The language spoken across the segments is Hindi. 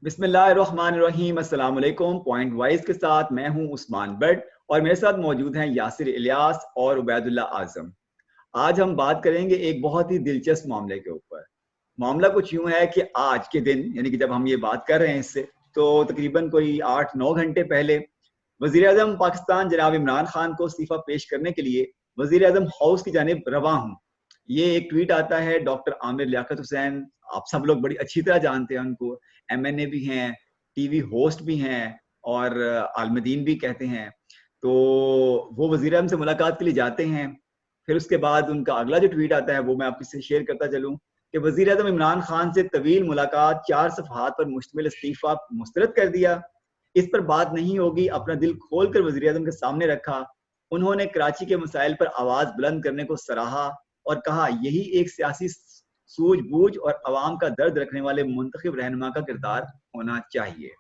बिस्मिल्लाहिर्रहमानिर्रहीम, अस्सलाम वालेकुम। पॉइंट वाइज के साथ मैं हूं उस्मान बट और मेरे साथ मौजूद हैं यासिर इलियास और उबैदुल्ला आजम। आज हम बात करेंगे एक बहुत ही दिलचस्प मामले के ऊपर। मामला कुछ यूं है कि आज के दिन यानी कि जब हम ये बात कर रहे हैं इससे तो तकरीबन कोई 8-9 घंटे पहले वजीर आजम पाकिस्तान जनाब इमरान खान को इस्तीफा पेश करने के लिए वजीर आजम हाउस की जानिब रवां हूं। ये एक ट्वीट आता है डॉक्टर आमिर लियाकत हुसैन, आप सब लोग बड़ी अच्छी तरह जानते हैं उनको, एमएनए भी हैं, टीवी होस्ट भी हैं और आलमदीन भी कहते हैं। तो वो वजीर आजम से मुलाकात के लिए जाते हैं। फिर उसके बाद उनका अगला जो ट्वीट आता है वो मैं आपसे शेयर करता चलूं कि वजीर आजम इमरान खान से तवील मुलाकात, 4 सफ़हात पर मुश्तमिल इस्तीफा मुस्तरद कर दिया। इस पर बात नहीं होगी, अपना दिल खोल कर वजीर आजम के सामने रखा। उन्होंने कराची के मसाइल पर आवाज बुलंद करने को सराहा और कहा यही एक सियासी सूझबूझ और अवाम का दर्द रखने वाले मुंतखब रहनुमा का किरदार होना चाहिए।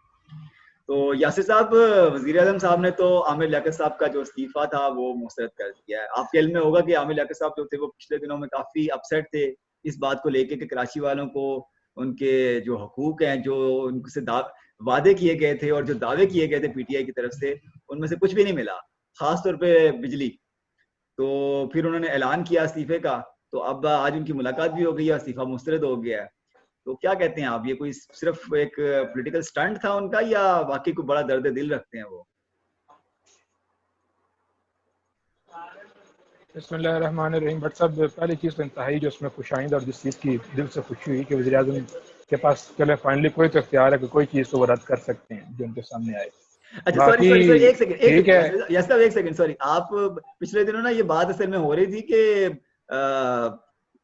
तो यासिर साहब, वजीर आजम साहब ने तो आमिर लियाकत साहब का जो इस्तीफा था वो मुस्तरद कर दिया है। आपके इल्म में होगा कि आमिर लियाकत साहब जो थे वो पिछले दिनों में काफी अपसेट थे इस बात को लेके कि कराची वालों को उनके जो हकूक हैं, जो उनसे वादे किए गए थे और जो दावे किए गए थे पीटीआई की तरफ से, उनमें से कुछ भी नहीं मिला, खासतौर पर बिजली। तो फिर उन्होंने ऐलान किया इस्तीफे का। तो अब आज उनकी मुलाकात भी हो गई है, इस्तीफा मुस्तरद हो गया है। तो क्या कहते हैं आप, ये कोई सिर्फ एक पॉलिटिकल स्टंट था उनका या वाकई को बड़ा दर्द दिल रखते हैं वो? बिस्मिल्लाहिर्रहमानिर्रहीम। बट सब पहली चीज़ तो इंतहाई जो उसमें खुशाइंद और जिस चीज़ की दिल से खुशी हुई कि वज़ीर आज़म के पास चले फाइनली कोई तो इख्तियार है कि कोई चीज़ तो वो रद्द कर सकते हैं जो उनके सामने आए। अच्छा, सॉरी बाकी सॉरी सॉरी, एक सेकंड एक ठीक है। सेकंड यस साहब, एक सेकंड, सॉरी। आप पिछले दिनों ना ये बात असल में हो रही थी कि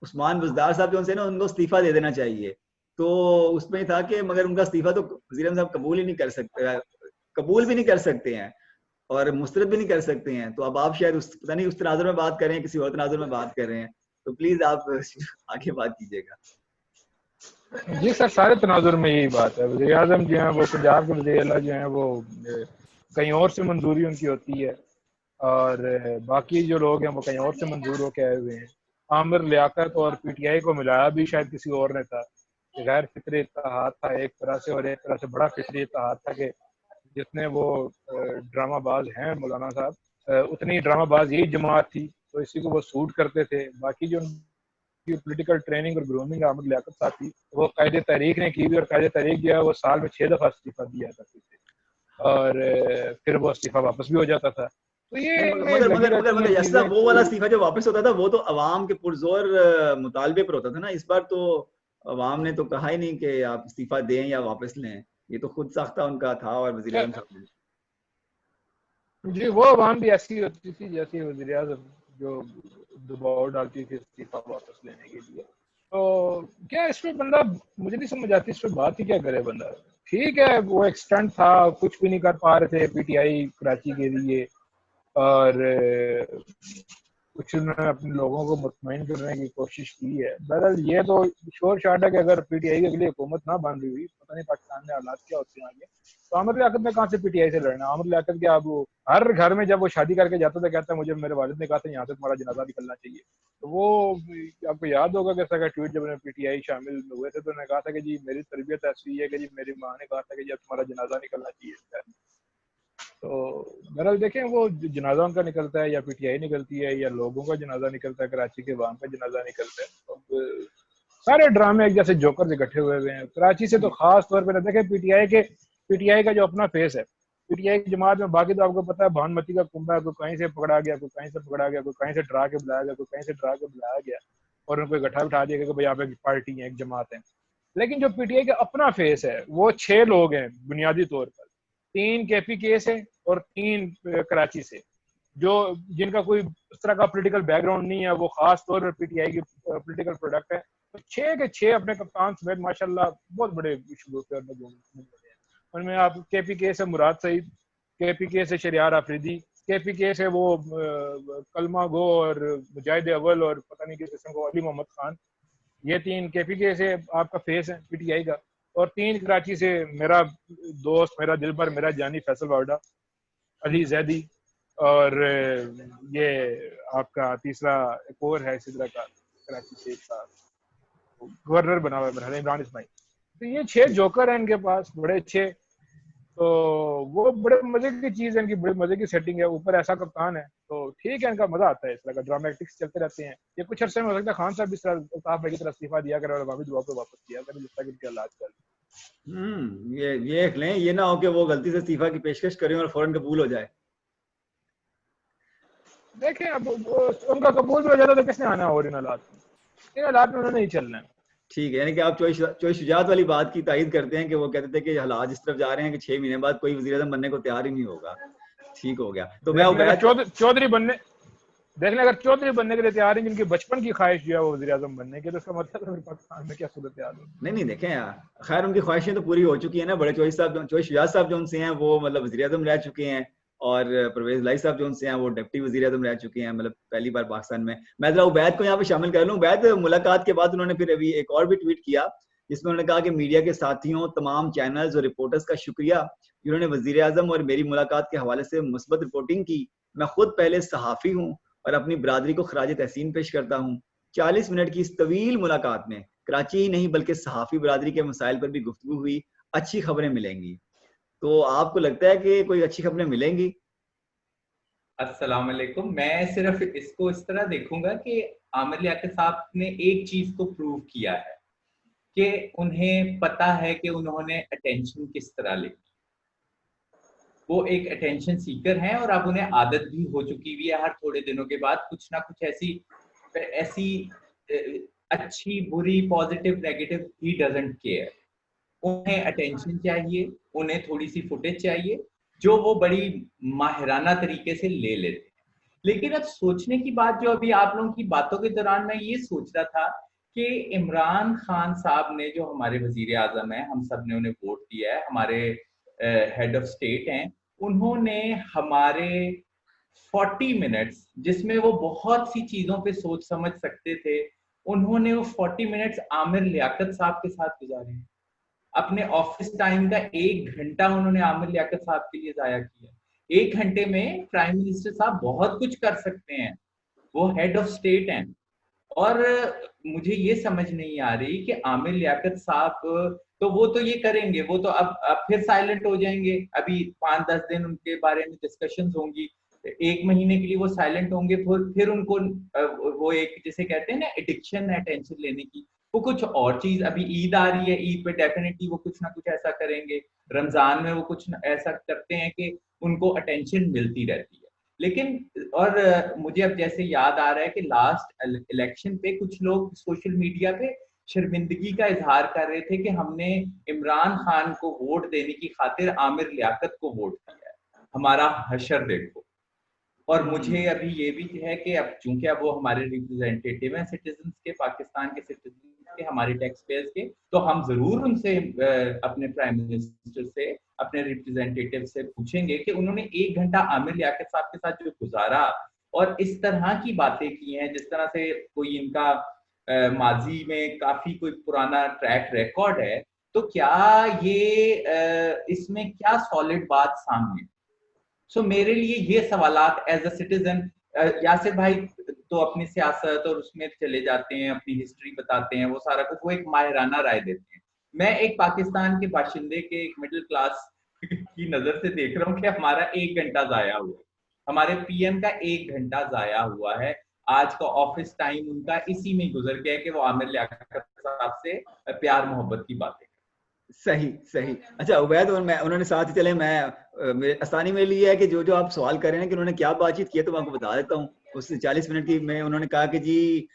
उस्मान बुज़दार साहब जो ना उनको इस्तीफा दे देना चाहिए। तो उसमें था कि मगर उनका इस्तीफा तो वज़ीर आज़म साहब कबूल ही नहीं कर सकते, कबूल भी नहीं कर सकते हैं और मुस्तरद भी नहीं कर सकते हैं। तो अब आप शायद उस पता नहीं उस तनाजुर में बात कर रहे हैं, किसी और तनाजुर में बात कर रहे हैं। तो प्लीज आप आगे बात कीजिएगा। जी सर, सारे तनाजुर में यही बात है। वज़ीर आज़म जो हैं वो पंजाब के वज़ीर आला जो हैं वो कहीं और से मंजूरी उनकी होती है और बाकी जो लोग हैं वो कहीं और से मंजूर होकर आए हुए हैं। आमिर लियाकत और पीटीआई को मिलाया भी शायद किसी और ने था। गैर फिक्री इत्तेहाद था एक तरह से, और एक तरह से बड़ा फिक्री इत्तेहाद था कि जितने वो ड्रामाबाज हैं मौलाना साहब, उतनी ड्रामाबाज यही जमात थी, तो इसी को वो सूट करते थे। बाकी जो उनकी पॉलिटिकल ट्रेनिंग और ग्रूमिंग आमिर लियाकत साहब थी वो कायदे तहरीक ने की भी, और कायदे तहरीक जो है वो साल में 6 दफा इस्तीफा दिया करते थे और फिर वो इस्तीफा वापस भी हो जाता था। तो ये नहीं, इनमें मगर लगी मगर मगर रहती मगर हैं यस साहब, चीजें वो वाला कोई। इस्तीफा जो वापस होता था वो तो अवाम के पुरजोर मुतालबे पर होता था ना। इस बार तो अवाम ने तो कहा ही नहीं कि आप इस्तीफा दें या वापस लें, ये तो खुद साख्ता उनका था और वजीर आजम साहब ने। जी, वो अवाम भी ऐसी होती थी जैसे वज़ीर आज़म जो दबाव डालती थी इस्तीफा वापस लेने के लिए। तो क्या इसमें बंदा, मुझे नहीं समझ आती इसमें बात ही क्या करे बंदा। ठीक है, वो एक स्टंट था, कुछ भी नहीं कर पा रहे थे पीटीआई कराची के लिए, और कुछ उन्होंने अपने लोगों को मुतमईन करने की कोशिश की है। बहरहाल ये तो शोर शाट है कि अगर पीटीआई के लिए हुकूमत ना बन रही हुई, पता नहीं पाकिस्तान में हालात क्या होते हैं आगे। तो आमिर लियाकत ने कहाँ से पीटीआई से लड़ना। आमिर लियाकत के अब हर घर में जब वो शादी करके जाता था कहता है मुझे मेरे वालिद ने कहा था यहाँ से तुम्हारा जनाजा निकलना चाहिए। तो वो आपको याद होगा कि ऐसा ट्वीट जब पीटीआई शामिल हुए थे तो उन्होंने कहा था कि जी मेरी तरबियत ऐसी है कि जी मेरी माँ ने कहा था कि जब तुम्हारा जनाजा निकलना चाहिए। तो बहरहाल देखें वो जनाजा उनका निकलता है या पीटीआई निकलती है या लोगों का जनाजा निकलता है, कराची के अवाम का जनाजा निकलता है। अब सारे ड्रामे एक जैसे जोकर इकट्ठे हुए हुए हैं कराची से। तो खास तौर पर देखें पीटीआई का जो अपना फेस है, पीटीआई की जमात में, बाकी तो आपको पता है भानमती का कुंभा है, कोई कहीं से पकड़ा गया, कोई कहीं से पकड़ा गया, कोई कहीं से डरा के बुलाया गया, कोई कहीं से डरा के बुलाया गया और उनको इकट्ठा बिठा दिया कि भाई आप एक पार्टी है, एक जमात है। लेकिन जो पीटीआई का अपना फेस है वो 6 लोग हैं बुनियादी तौर पर। 3 केपी के से और 3 कराची से, जो जिनका कोई उस तरह का पॉलिटिकल बैकग्राउंड नहीं है, वो खास तौर पर पीटीआई की पॉलिटिकल प्रोडक्ट है। तो 6 के 6 अपने कप्तान समेत माशाल्लाह बहुत बड़े शगुफे हैं। उनमें आप केपी के से मुराद सईद, केपी के से शरियार आफरीदी, केपी के से वो कलमा गो और मुजाहिद अव्वल और पता नहीं किस किस्म को अली मोहम्मद खान। ये 3 केपी के से आपका फेस है पीटीआई का। और 3 कराची से मेरा दोस्त, मेरा दिलबर, मेरा जानी फैसल वावडा, अली जैदी, और ये आपका तीसरा एक और है इसी तरह का कराची से का गवर्नर बना हुआ है इमरान इस्माइल। तो ये 6 जोकर हैं इनके पास, बड़े अच्छे। तो वो बड़े मजे की चीज है, इनकी बड़े मजे की सेटिंग है, ऊपर ऐसा कप्तान है, तो ठीक है, इनका मजा आता है, इस तरह का ड्रामेटिक्स चलते रहते हैं। ये कुछ अरसे में हो सकता है खान साहब भी साहब की तरह इस्तीफा दिया करें और वहां भी दुआ पे वापस किया करें, जिस तरह की इनके हालात चल। ये देख लें, ये ना हो कि वो गलती से इस्तीफा की पेशकश करें और फौरन कबूल हो जाए। देखें अब उनका कबूल भी हो जाता तो किसने आना है, और इन हालात में, इन हालात में उन्होंने नहीं चलना है। ठीक है, यानी कि आप चोई शुजात वाली बात की तायद करते हैं कि वो कहते थे कि हालात इस तरफ जा रहे हैं कि 6 महीने बाद कोई वज़ीर आज़म बनने को तैयार ही नहीं होगा। ठीक हो गया। तो मैं चौधरी बनने, देख लें, अगर चौधरी बनने के लिए तैयार है, जिनकी बचपन की ख्वाहिश जो है वो वज़ीर आज़म बनने की, तो इसका मतलब है पाकिस्तान में क्या सूरत हाल है। नहीं देखें यार, खैर उनकी ख्वाहिशें तो पूरी हो चुकी है ना। बड़े चोई शुजात साहब जो उनसे हैं वो मतलब वज़ीर आज़म रह चुके हैं, और परवेज लाई साहब जो उनसे हैं वो डिप्टी वज़ीर आज़म रह चुके हैं, मतलब पहली बार पाकिस्तान में। मैं जरा उबैद को यहाँ पे शामिल कर लूँ। उबैद, मुलाकात के बाद उन्होंने फिर अभी एक और भी ट्वीट किया, जिसमें उन्होंने कहा कि मीडिया के साथियों, तमाम चैनल्स और रिपोर्टर्स का शुक्रिया जिन्होंने वज़ीर आज़म और मेरी मुलाकात के हवाले से मुस्बत रिपोर्टिंग की। मैं खुद पहले सहाफ़ी हूँ और अपनी बरादरी को खराज तहसीन पेश करता हूँ। 40 मिनट की इस तवील मुलाकात में कराची ही नहीं बल्कि सहाफ़ी बरादरी के मसाइल पर भी गुफ्तगू हुई। अच्छी खबरें मिलेंगी। तो आपको लगता है कि कोई अच्छी खबरें मिलेंगी? अस्सलाम वालेकुम। मैं सिर्फ इसको इस तरह देखूंगा कि आमिर लियाकत साहब ने एक चीज को प्रूव किया है कि उन्हें पता है कि उन्होंने अटेंशन किस तरह ली। वो एक अटेंशन सीकर हैं और अब उन्हें आदत भी हो चुकी हुई है, हर थोड़े दिनों के बाद कुछ ना कुछ ऐसी अच्छी बुरी positive negative, he doesn't care. उन्हें अटेंशन चाहिए, उन्हें थोड़ी सी फुटेज चाहिए, जो वो बड़ी माहिराना तरीके से ले लेते हैं। लेकिन अब सोचने की बात, जो अभी आप लोगों की बातों के दौरान मैं ये सोच रहा था कि इमरान खान साहब ने, जो हमारे वजीर आजम हैं, हम सब ने उन्हें वोट दिया है, हमारे हेड ऑफ स्टेट हैं, उन्होंने हमारे 40 मिनट्स, जिसमें वो बहुत सी चीजों पे सोच समझ सकते थे, उन्होंने वो 40 मिनट्स आमिर लियाकत साहब के साथ गुजारे हैं। अपने ऑफिस टाइम का 1 घंटा उन्होंने आमिर लियाकत साहब के लिए जाया किया। 1 घंटे में प्राइम मिनिस्टर साहब बहुत कुछ कर सकते हैं, वो हेड ऑफ स्टेट हैं। और मुझे ये समझ नहीं आ रही कि आमिर लियाकत साहब, तो वो तो ये करेंगे, वो तो अब फिर साइलेंट हो जाएंगे। अभी 5-10 दिन उनके बारे में डिस्कशंस होंगी, 1 महीने के लिए वो साइलेंट होंगे, फिर उनको वो एक जिसे कहते हैं ना एडिक्शन है टेंशन लेने की, वो कुछ और चीज। अभी ईद आ रही है, ईद पे डेफिनेटली वो कुछ ना कुछ ऐसा करेंगे, रमजान में वो कुछ ऐसा करते हैं कि उनको अटेंशन मिलती रहती है। लेकिन और मुझे अब जैसे याद आ रहा है कि लास्ट इलेक्शन पे कुछ लोग सोशल मीडिया पे शर्मिंदगी का इजहार कर रहे थे कि हमने इमरान खान को वोट देने की खातिर आमिर लियाकत को वोट दिया है, हमारा हशर देखो। और मुझे अभी ये भी है कि अब चूंकि अब वो हमारे रिप्रेजेंटेटिव हैं सिटीजन के, पाकिस्तान के सिटीजन के, हमारे टैक्स पेयर्स के, तो हम जरूर उनसे अपने प्राइम मिनिस्टर से, अपने रिप्रेजेंटेटिव से पूछेंगे कि उन्होंने 1 घंटा आमिर लियाकत साहब के साथ जो गुजारा और इस तरह की बातें की हैं, जिस तरह से कोई इनका माजी में काफी कोई पुराना ट्रैक रिकॉर्ड है, तो क्या ये इसमें क्या सॉलिड बात सामने। सो मेरे लिए ये सवालात एज अ सिटीजन, यासिर भाई तो अपनी सियासत और उसमें चले जाते हैं, अपनी हिस्ट्री बताते हैं, वो सारा कुछ, वो एक माहिराना राय देते हैं। मैं एक पाकिस्तान के बाशिंदे के, एक मिडिल क्लास की नजर से देख रहा हूँ कि हमारा 1 घंटा जाया हुआ है, हमारे पीएम का 1 घंटा जाया हुआ है। आज का ऑफिस टाइम उनका इसी में गुजर गया है कि वो आमिर लियाकत साहब से प्यार मोहब्बत की बातें। सही। अच्छा उबैद, और मैं, उन्होंने साथ ही चले, मैं आसानी मेरे लिए है कि जो जो आप सवाल कर रहे हैं कि उन्होंने क्या बातचीत की है, तो मैं आपको बता देता हूँ। उस 40 मिनट की में उन्होंने कहा कि जी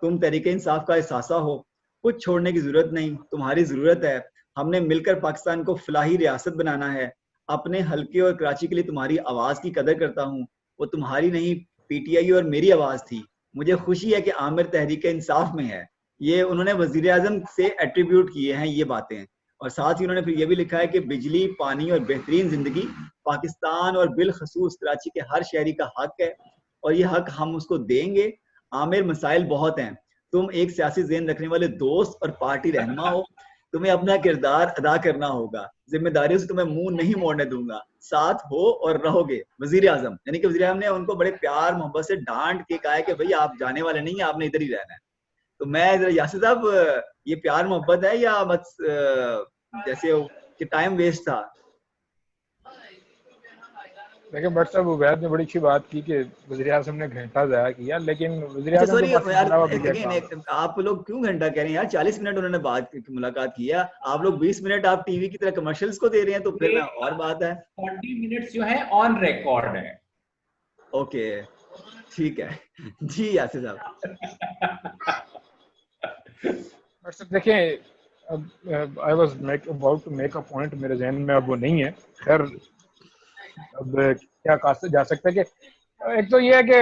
तुम तहरीक इंसाफ का एहसासा हो, कुछ छोड़ने की जरूरत नहीं, तुम्हारी जरूरत है। हमने मिलकर पाकिस्तान को फलाही रियासत बनाना है। अपने हल्के और कराची के लिए तुम्हारी आवाज की कदर करता हूँ, वो तुम्हारी नहीं, पीटीआई और मेरी आवाज थी। मुझे खुशी है कि आमिर तहरीक इंसाफ में है। ये उन्होंने वजीर आजम से एट्रीब्यूट किए हैं ये बातें। और साथ ही उन्होंने फिर ये भी लिखा है कि बिजली, पानी और बेहतरीन जिंदगी पाकिस्तान और बिलखसूस कराची के हर शहरी का हक है, और ये हक हम उसको देंगे। आमिर, मसाइल बहुत हैं, तुम एक सियासी ज़हन रखने वाले दोस्त और पार्टी रहनुमा हो, तुम्हें अपना किरदार अदा करना होगा, जिम्मेदारियों से तुम्हें मुंह नहीं मोड़ने दूंगा, साथ हो और रहोगे। वजीर आजम, यानी कि वजीर आजम ने उनको बड़े प्यार मोहब्बत से डांट के कहा है कि भाई आप जाने वाले नहीं है, आपने इधर ही रहना है। तो मैं जरा यासिर साहब, ये प्यार मोहब्बत है या बस जैसे कि टाइम वेस्ट था? देखिए बट साहब, उबैद ने बड़ी अच्छी बात की कि वज़ीर आज़म ने घंटा ज़ाया किया, लेकिन वज़ीर अच्छा आज़म के सॉरी पास यार, इसके अलावा भी क्या काम है? अगेन आप लोग क्यों घंटा कह रहे हैं यार? 40 मिनट उन्होंने मुलाकात की है, आप लोग 20 मिनट आप टीवी की तरह कमर्शियल्स को दे रहे हैं, तो फिर ये मैं और बात है। 40 मिनट्स जो है ऑन रिकॉर्ड है। ओके ठीक है जी यासिर साहब। बट साहब देखिए, अब I was about to make a point, मेरे जहन में अब वो नहीं है। खैर, अब क्या कहा जा सकता है कि एक तो ये है कि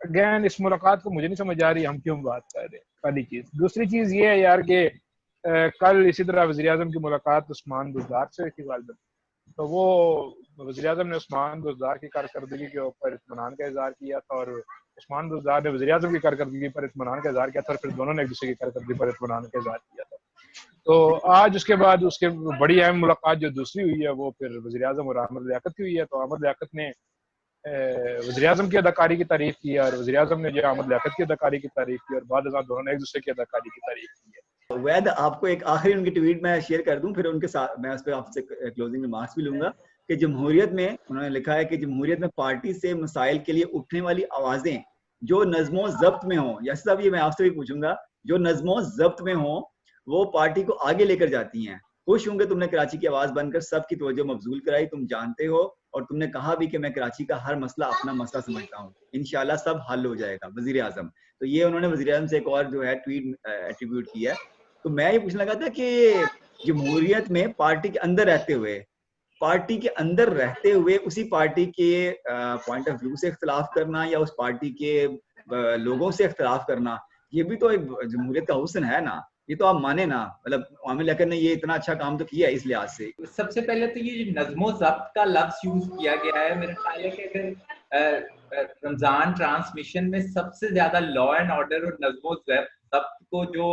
अगेन इस मुलाकात को मुझे नहीं समझ आ रही हम क्यों बात कर रहे हैं, पहली चीज। दूसरी चीज ये है यार कि कल इसी तरह वज़ीर आज़म की मुलाकात उस्मान बुज़दार से हुई थी गालिबन, तो वो वज़ीर आज़म ने उस्मान बुज़दार की कारकर्दगी के ऊपर इत्मीनान का इजहार किया था, और उस्मान बुज़दार ने वज़ीर आज़म की कारकर्दगी पर इत्मीनान का इजहार किया था, और फिर दोनों ने एक दूसरे की कारकर्दगी पर इत्मीनान का इजहार किया था। तो आज उसके बाद उसके बड़ी अहम मुलाकात जो दूसरी हुई है वो फिर वज़ीर आज़म और अहमद लियाकत की हुई है। तो अहमद लियाकत ने वज़ीर आज़म की अदाकारी की तारीफ की, और वज़ीर आज़म ने जो अहमद लियाकत की अदाकारी की तारीफ की, और बाद दोनों ने एक दूसरे की अदाकारी की तारीफ की है। वैद, आपको एक आखिरी उनकी ट्वीट मैं शेयर कर दूं, फिर उनके साथ मैं उस पर आपसे क्लोजिंग रिमार्क्स भी लूंगा कि जमहूरियत में उन्होंने लिखा है कि जमहूरियत में पार्टी से मसाइल के लिए उठने वाली आवाजें जो नज़्मो ज़ब्त में हों, यस साहब ये मैं आपसे भी पूछूंगा, जो नज़्मो ज़ब्त में हों वो पार्टी को आगे लेकर जाती हैं। खुश हूं कि तुमने कराची की आवाज बनकर सबकी तवज्जो मबजूल कराई, तुम जानते हो, और तुमने कहा भी कि मैं कराची का हर मसला अपना मसला समझता हूँ, इंशाल्लाह सब हल हो जाएगा। वजीर आजम, तो ये उन्होंने वजीर आजम से एक और जो है ट्वीट एट्रीब्यूट किया है। तो मैं ये पूछने लगा था कि जमहूरियत में पार्टी के अंदर रहते हुए उसी पार्टी के पॉइंट ऑफ व्यू से इख्तलाफ करना या उस पार्टी के लोगों से इख्तलाफ करना, ये भी तो एक जमहूरियत का हुस्न है ना। ये तो आप माने ना, मतलब आमिर लियाकत ने ये इतना अच्छा काम तो किया है इस लिहाज से। सबसे पहले तो ये नज़्मो ज़ब्त का लफ्ज यूज किया गया है, मेरा ख्याल है कि अगर रमजान ट्रांसमिशन में सबसे ज्यादा लॉ एंड ऑर्डर और नज़्मो ज़ब्त को जो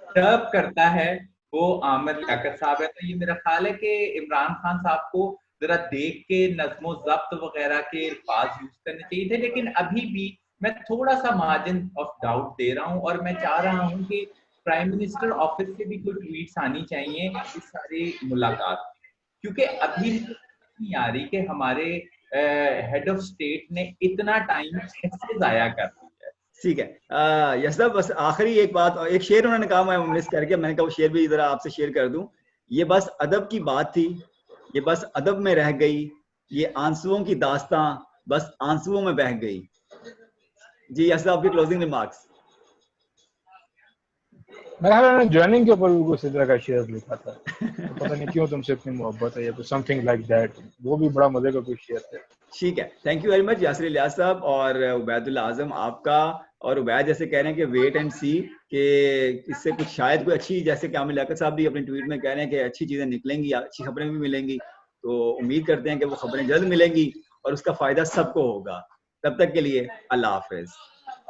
सर्व करता है वो आमिर लियाकत साहब है। तो ये मेरा ख्याल है कि इमरान खान साहब को जरा देख के नज़्मो ज़ब्त वगैरह के अल्फाज यूज करने चाहिए थे, लेकिन अभी भी मैं थोड़ा सा मार्जिन ऑफ डाउट दे रहा हूँ, और मैं चाह रहा हूँ कि प्राइम मिनिस्टर ऑफिस से भी कोई ट्वीट्स आनी चाहिए इस सारी मुलाकात, क्योंकि अभी नहीं आ रही कि हमारे हेड ऑफ स्टेट ने इतना टाइम कैसे जाया कर दिया है। ठीक है यस साहब, बस आखिरी एक बात, एक शेर उन्होंने कहा मैं मिस करके, मैंने कहा वो शेर भी जरा आपसे शेयर कर दूं। ये बस अदब की बात थी, ये बस अदब में रह गई, ये आंसुओं की दास्तां बस आंसुओं में बह गई। जी यस साहब, आपके क्लोजिंग रिमार्क्स। मेरा ख्याल है ज्वाइनिंग के ऊपर भी कुछ इस तरह का शेयर लिखा था, तो पता नहीं क्यों तुमसे इतनी मोहब्बत है या कुछ समथिंग लाइक दैट, वो भी बड़ा मजे का कुछ शेयर था। ठीक है, thank you very much Yasir Ilyas साहब और उबैदुल्ला आजम आपका। और उबैद जैसे कह रहे हैं कि वेट एंड सी कि इससे कुछ शायद कोई अच्छी, जैसे कि आमिर लियाकत साहब भी अपने ट्वीट में कह रहे हैं कि अच्छी चीजें निकलेंगी, अच्छी खबरें भी मिलेंगी, तो उम्मीद करते हैं कि वो खबरें जल्द मिलेंगी और उसका फायदा सबको होगा। तब तक के लिए अल्लाह हाफिज।